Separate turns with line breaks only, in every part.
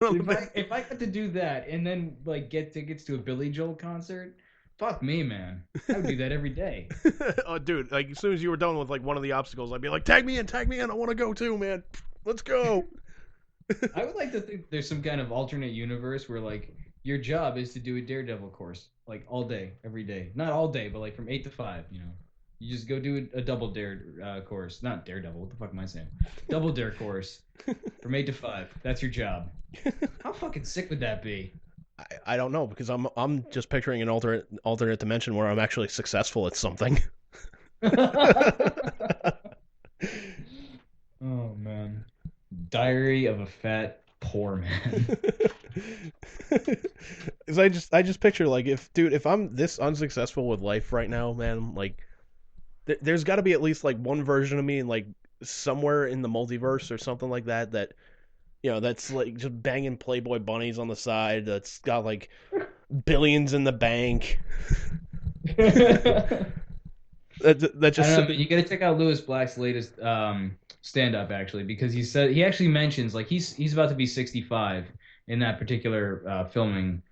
If I got to do that and then like get tickets to a Billy Joel concert, fuck me, man. I would do that every day.
Oh, dude, like as soon as you were done with like one of the obstacles, I'd be like, tag me in, I want to go too, man. Let's go.
I would like to think there's some kind of alternate universe where like your job is to do a Daredevil course like all day, every day. Not all day, but like from 8 to 5. You just go do a double dare course. Not Daredevil. What the fuck am I saying? Double dare course from 8 to 5. That's your job. How fucking sick would that be?
I don't know because I'm just picturing an alternate dimension where I'm actually successful at something.
Oh man. Diary of a Fat Poor Man.
Cause I just picture like if I'm this unsuccessful with life right now, man, like there's got to be at least like one version of me in like somewhere in the multiverse or something like that that's like just banging Playboy bunnies on the side. That's got like billions in the bank. That
I
just
don't know, but you got to check out Lewis Black's latest stand up actually because he actually mentions like he's about to be 65 in that particular filming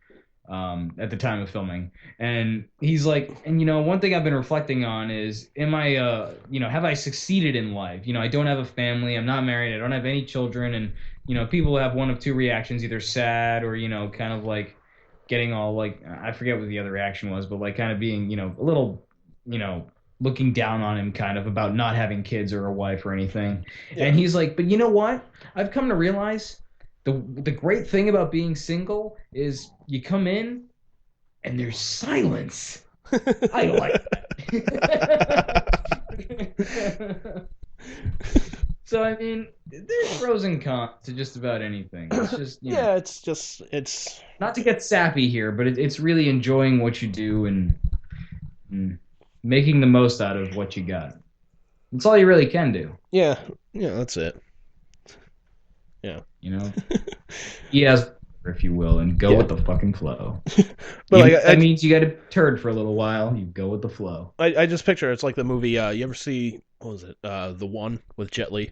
at the time of filming. And he's like, and one thing I've been reflecting on is, am I, have I succeeded in life? I don't have a family, I'm not married, I don't have any children. And, people have one of two reactions, either sad or, kind of like getting all like, I forget what the other reaction was, but like kind of being, a little, you know, looking down on him kind of about not having kids or a wife or anything.
yeah.
And he's like, but you know what? I've come to realize the great thing about being single is you come in and there's silence. I like that. So I mean, there's pros and cons to just about anything. It's just
Yeah, it's
not to get sappy here, but it's really enjoying what you do and making the most out of what you got. That's all you really can do.
yeah, that's it. Yeah.
You know, yes, if you will, and go
Yeah.
with the fucking flow.
But
Even
like
if that means you got a turd for a little while, you go with the flow.
I just picture it's like the movie you ever see what was it? The One with Jet Li.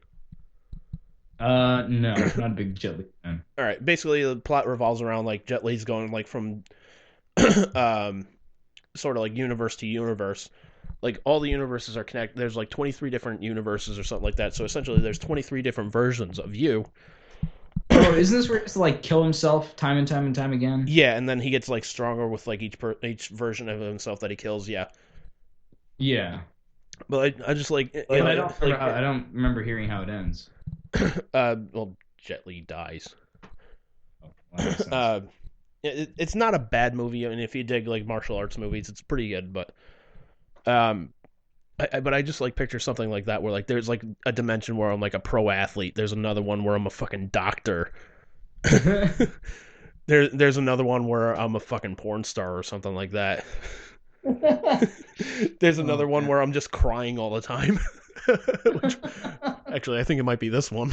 No, not a big Jet Li fan.
All right, basically the plot revolves around like Jet Li's going like from sort of like universe to universe. Like all the universes are connected. There's like 23 different universes or something like that. So essentially there's 23 different versions of you.
Oh, isn't this where he has to like kill himself time and time and time again?
Yeah, and then he gets like stronger with like each version of himself that he kills. Yeah,
Yeah,
but I just like
but I don't remember hearing how it ends.
well, Jet Li dies.
Oh, well, that makes sense.
It's not a bad movie. I mean, if you dig like martial arts movies, it's pretty good. But I just like picture something like that where like there's like a dimension where I'm like a pro athlete. There's another one where I'm a fucking doctor. There's another one where I'm a fucking porn star or something like that. There's another one where I'm just crying all the time. Which, actually, I think it might be this one.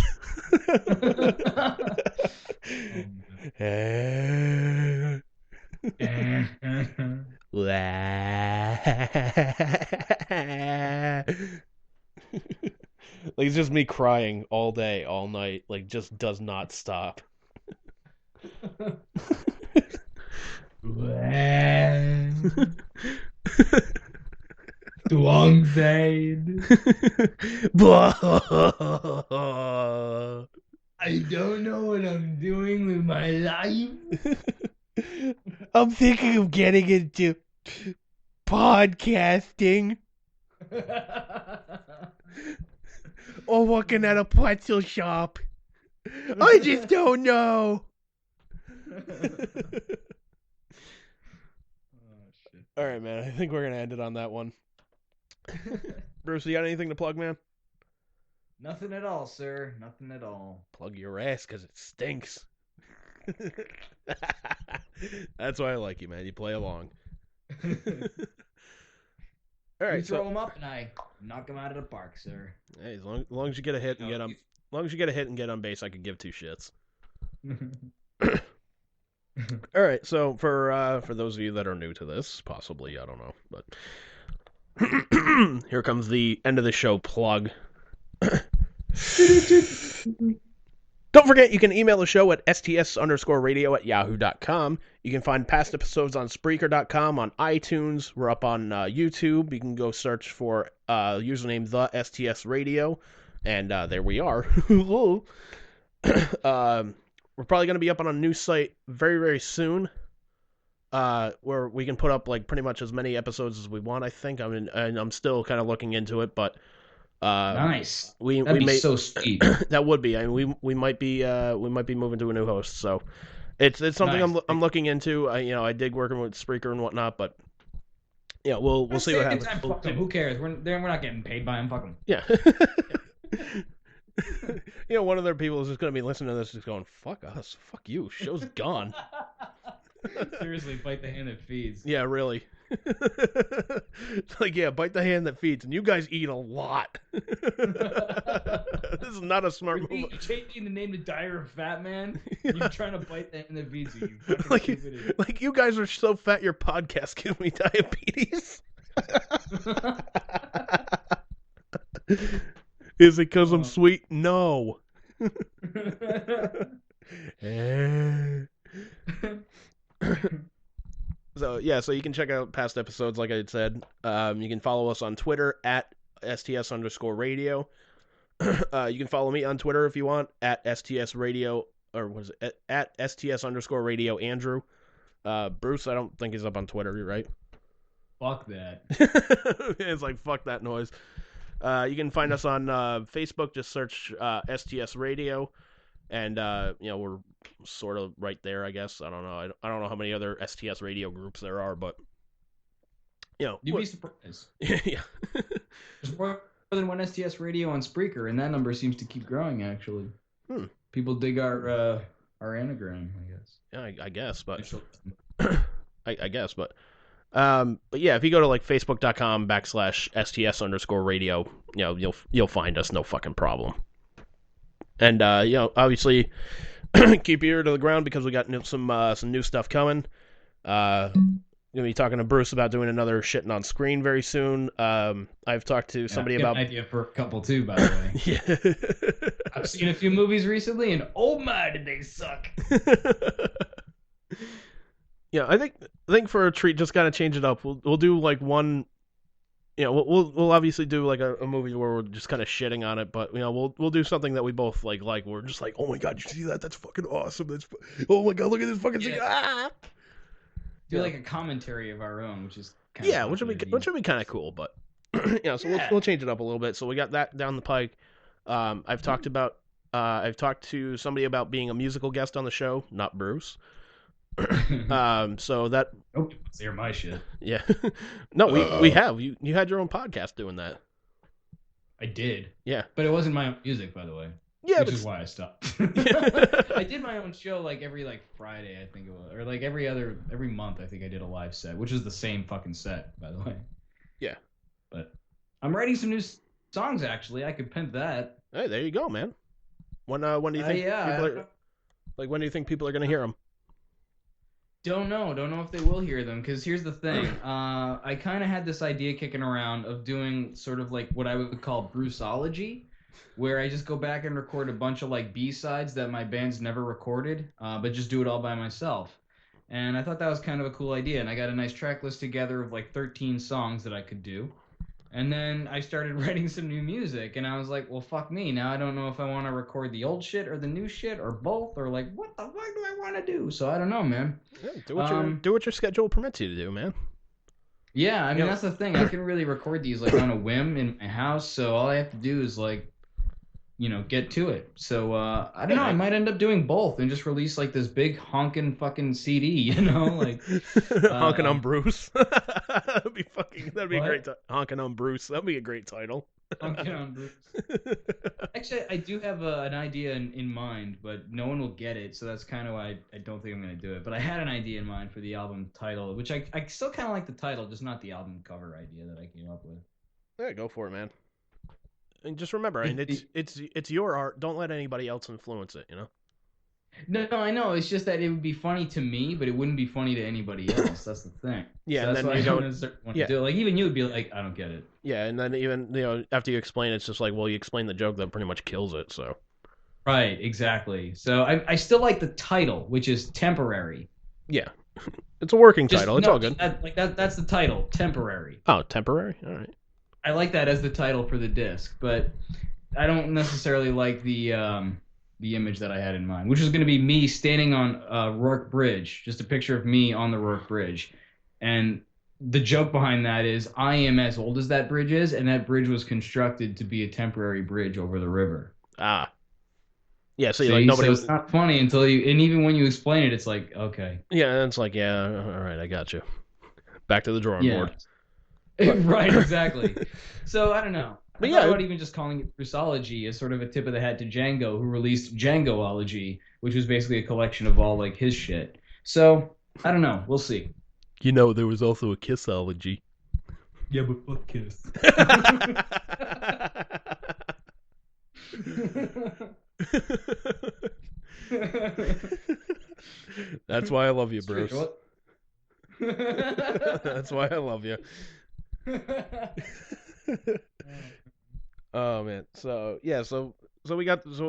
Like it's just me crying all day, all night, like just does not stop.
Long fade. I don't know what I'm doing with my life.
I'm thinking of getting into podcasting or working at a pretzel shop. I just don't know. All right, man. I think we're gonna end it on that one. Bruce, you got anything to plug, man?
Nothing at all, sir. Nothing at all.
Plug your ass, because it stinks. That's why I like you, man. You play along. All right,
You throw them up and I knock them out of the park, sir.
Hey, as long as you get a hit and get on, as long as you get a hit and get on base, I could give two shits. All right, so for those of you that are new to this, possibly I don't know, but here comes the end of the show plug. Don't forget, you can email the show at sts_radio@yahoo.com. You can find past episodes on Spreaker.com, on iTunes. We're up on YouTube. You can go search for username the STS Radio, and there we are. We're probably going to be up on a new site very, very soon, where we can put up like pretty much as many episodes as we want. I think. I mean, and I'm still kind of looking into it, but.
Nice.
That'd
be so sweet.
That would be. I mean, we might be moving to a new host, so it's something
Nice.
I'm looking into. I dig working with Spreaker and whatnot, but yeah, we'll see what happens.
Fuck them. Who cares? We're not getting paid by them. Fuck them.
Yeah. One of their people is just gonna be listening to this, just going, "Fuck us, fuck you." Show's gone.
Seriously, bite the hand that feeds.
Yeah, really. It's like, yeah, bite the hand that feeds, and you guys eat a lot. This is not a smart move.
You're changing the name to Dire of Fat Man. You're trying to bite the hand that feeds you.
Like you guys are so fat, your podcast gives me diabetes. Is it because I'm sweet? No. So you can check out past episodes, like I had said. You can follow us on Twitter at STS_radio. You can follow me on Twitter if you want at STS Radio, or was it at STS_radio Andrew. Bruce, I don't think he's up on Twitter, you're right?
Fuck that.
It's like, fuck that noise. You can find us on Facebook, just search STS Radio. And we're sort of right there, I guess. I don't know. I don't know how many other STS radio groups there are, but
you'd be surprised.
Yeah.
There's more than one STS radio on Spreaker, and that number seems to keep growing. Actually, people dig our anagram, I guess.
Yeah, I guess, but I guess, but yeah, if you go to like Facebook.com/STS_radio, you'll find us, no fucking problem. And obviously, keep your ear to the ground because we got some new stuff coming. Gonna be talking to Bruce about doing another shitting on screen very soon. I've talked to somebody about
an idea for a couple too, by the way.
Yeah,
I've seen a few movies recently, and oh my, did they suck!
Yeah, I think for a treat, just gotta change it up. We'll do like one. We'll obviously do like a movie where we're just kind of shitting on it, but we'll do something that we both like. We're just like, oh my god, you see that? That's fucking awesome. Oh my god, look at this fucking thing. Ah!
Do like a commentary of our own, which is
which would be kind of cool. But we'll change it up a little bit. So we got that down the pike. I've talked to somebody about being a musical guest on the show, not Bruce. So that
it's near my shit.
Yeah. No, we have. You had your own podcast doing that.
I did.
Yeah.
But it wasn't my own music, by the way.
Yeah,
which is why I stopped. I did my own show like every Friday, I think it was, or like every month. I think I did a live set, which is the same fucking set, by the way.
Yeah.
But I'm writing some new songs. Actually, I could pimp that.
Hey, there you go, man. When do you think when do you think people are gonna hear them?
Don't know if they will hear them, because here's the thing. I kind of had this idea kicking around of doing sort of like what I would call Bruceology, where I just go back and record a bunch of like B-sides that my band's never recorded, but just do it all by myself. And I thought that was kind of a cool idea, and I got a nice track list together of like 13 songs that I could do. And then I started writing some new music, and I was like, well, fuck me. Now I don't know if I want to record the old shit or the new shit or both, or like, what the fuck do I want to do? So I don't know, man.
Yeah, do what your schedule permits you to do, man.
Yeah, I mean, that's the thing. I can really record these like on a whim in my house, so all I have to do is like, get to it. So I don't know. I might end up doing both and just release like this big honking fucking CD, like
honking on Bruce. That'd be a great honking on Bruce. That'd be a great title.
Honking on Bruce. Actually, I do have an idea in mind, but no one will get it, so that's kind of why I don't think I'm gonna do it. But I had an idea in mind for the album title, which I still kind of like the title, just not the album cover idea that I came up with.
Yeah, go for it, man. And just remember, it's your art. Don't let anybody else influence it.
No, I know. It's just that it would be funny to me, but it wouldn't be funny to anybody else. That's the thing.
Yeah,
so
and
that's
then
why
you
I
don't
want to do it. Like even you would be like, I don't get it.
Yeah, and then even after you explain, it's just like, well, you explain the joke that pretty much kills it. So.
Right, exactly. So I still like the title, which is temporary.
Yeah. It's a working
Just
title. It's
no,
all good.
that's the title, temporary.
Oh, temporary? All right.
I like that as the title for the disc, but I don't necessarily like the image that I had in mind, which was going to be me standing on Rourke Bridge, just a picture of me on the Rourke Bridge. And the joke behind that is I am as old as that bridge is, and that bridge was constructed to be a temporary bridge over the river.
Ah. Yeah, so
See,
like nobody.
so it's not funny until you, and even when you explain it, it's like, okay.
Yeah, it's like, yeah, all right, I got you. Back to the drawing
Yeah.
board.
Right, exactly. So I don't know.
But
I
yeah,
thought about even just calling it Bruceology as sort of a tip of the hat to Django, who released Djangoology, which was basically a collection of all like his shit. So I don't know. We'll see.
you know, there was also a Kissology.
Yeah, but fuck Kiss.
That's why I love you,
Straight,
Bruce.
what?
That's why I love you. Oh man. So yeah, so we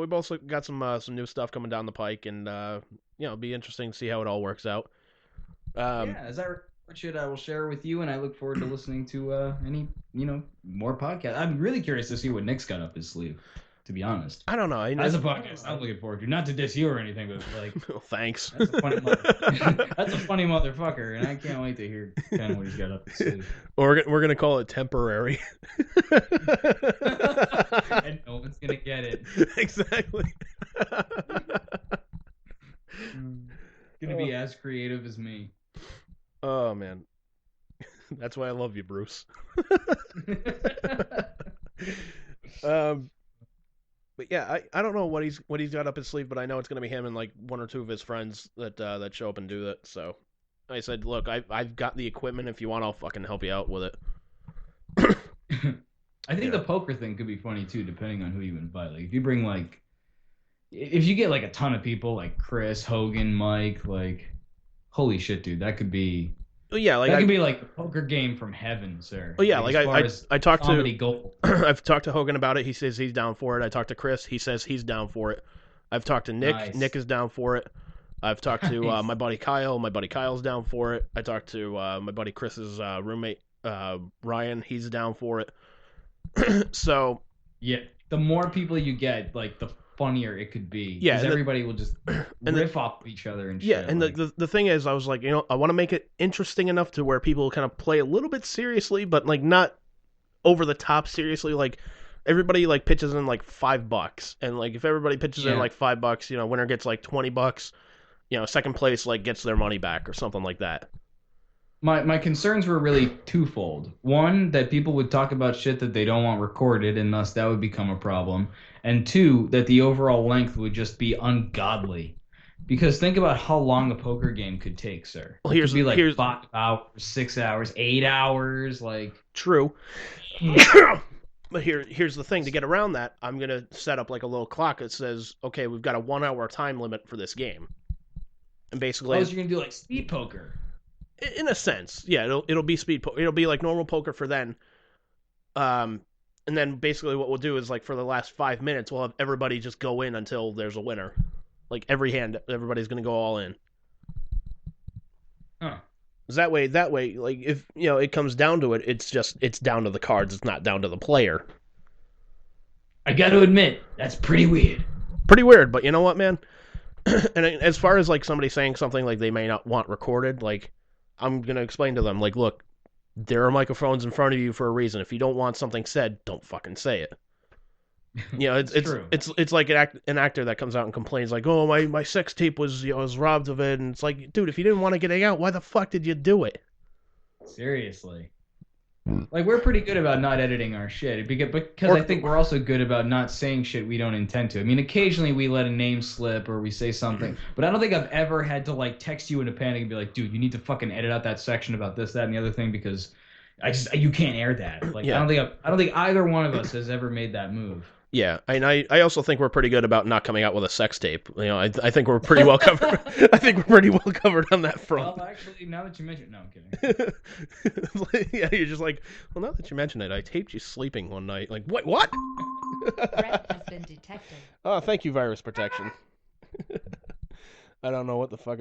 both got some new stuff coming down the pike, and it'll be interesting to see how it all works out.
Yeah, as I record, I will share with you, and I look forward to listening to any more podcasts. I'm really curious to see what Nick's got up his sleeve. To be honest,
I don't know.
as a podcast, I'm looking forward to. Not to diss you or anything, but like,
well, thanks.
that's a funny that's a funny motherfucker, and I can't wait to hear kind of what he's got up his sleeve.
We're gonna call it temporary.
And no one's gonna get it.
Exactly.
Gonna be as creative as me.
Oh man, that's why I love you, Bruce. But yeah, I don't know what he's got up his sleeve, but I know it's gonna be him and like one or two of his friends that show up and do that. So I said, look, I've got the equipment. If you want, I'll fucking help you out with it.
I think the poker thing could be funny too, depending on who you invite. Like if you bring like, if you get like a ton of people, like Chris, Hogan, Mike, like, holy shit, dude, that could be.
Yeah, like
that could be like a poker game from heaven, sir.
Oh yeah, like I talked to
gold.
I've talked to Hogan about it. He says he's down for it. I talked to Chris. He says he's down for it. I've talked to Nick.
Nice.
Nick is down for it. I've talked to
Nice.
my buddy Kyle. My buddy Kyle's down for it. I talked to my buddy Chris's roommate Ryan. He's down for it. So
yeah, the more people you get, like the funnier it could be.
Yeah,
because everybody will just riff off each other and shit.
Yeah, and
like,
the thing is, I was like, I want to make it interesting enough to where people kind of play a little bit seriously, but like not over the top seriously. Like everybody like pitches in like $5, and like if everybody pitches in like $5, winner gets like $20. Second place like gets their money back or something like that.
My concerns were really twofold. One, that people would talk about shit that they don't want recorded, and thus that would become a problem. And two, that the overall length would just be ungodly. Because think about how long a poker game could take, sir.
Well,
It could be like 5 hours, 6 hours, 8 hours, like.
True. But here's the thing. To get around that, I'm going to set up like a little clock that says, okay, we've got a 1 hour time limit for this game. And basically...
you're going to do like speed poker.
In a sense, yeah, it'll be speed poker. It'll be like normal poker for then. And then basically what we'll do is like for the last 5 minutes, we'll have everybody just go in until there's a winner. Like every hand, everybody's going to go all in.
Huh.
That way, like if it comes down to it, it's down to the cards. It's not down to the player.
I got to admit, that's pretty weird.
Pretty weird, but you know what, man? And as far as like somebody saying something like they may not want recorded, like I'm gonna explain to them, like, look, there are microphones in front of you for a reason. If you don't want something said, don't fucking say it. It's like an actor that comes out and complains like, oh, my sex tape was robbed of it, and it's like, dude, if you didn't want to get it out, why the fuck did you do it?
Seriously. Like, we're pretty good about not editing our shit because I think we're also good about not saying shit we don't intend to. I mean, occasionally we let a name slip or we say something, but I don't think I've ever had to like text you in a panic and be like, dude, you need to fucking edit out that section about this, that, and the other thing because you can't air that. Like, yeah. I don't think either one of us has ever made that move.
Yeah, and I also think we're pretty good about not coming out with a sex tape. I think we're pretty well covered. I think we're pretty well covered on that front.
Well, actually, now that you mention it, no, I'm kidding.
Yeah, you're just like, well, now that you mention it, I taped you sleeping one night. Like, what?
Threat has been detected.
Oh, thank you, virus protection. I don't know what the fuck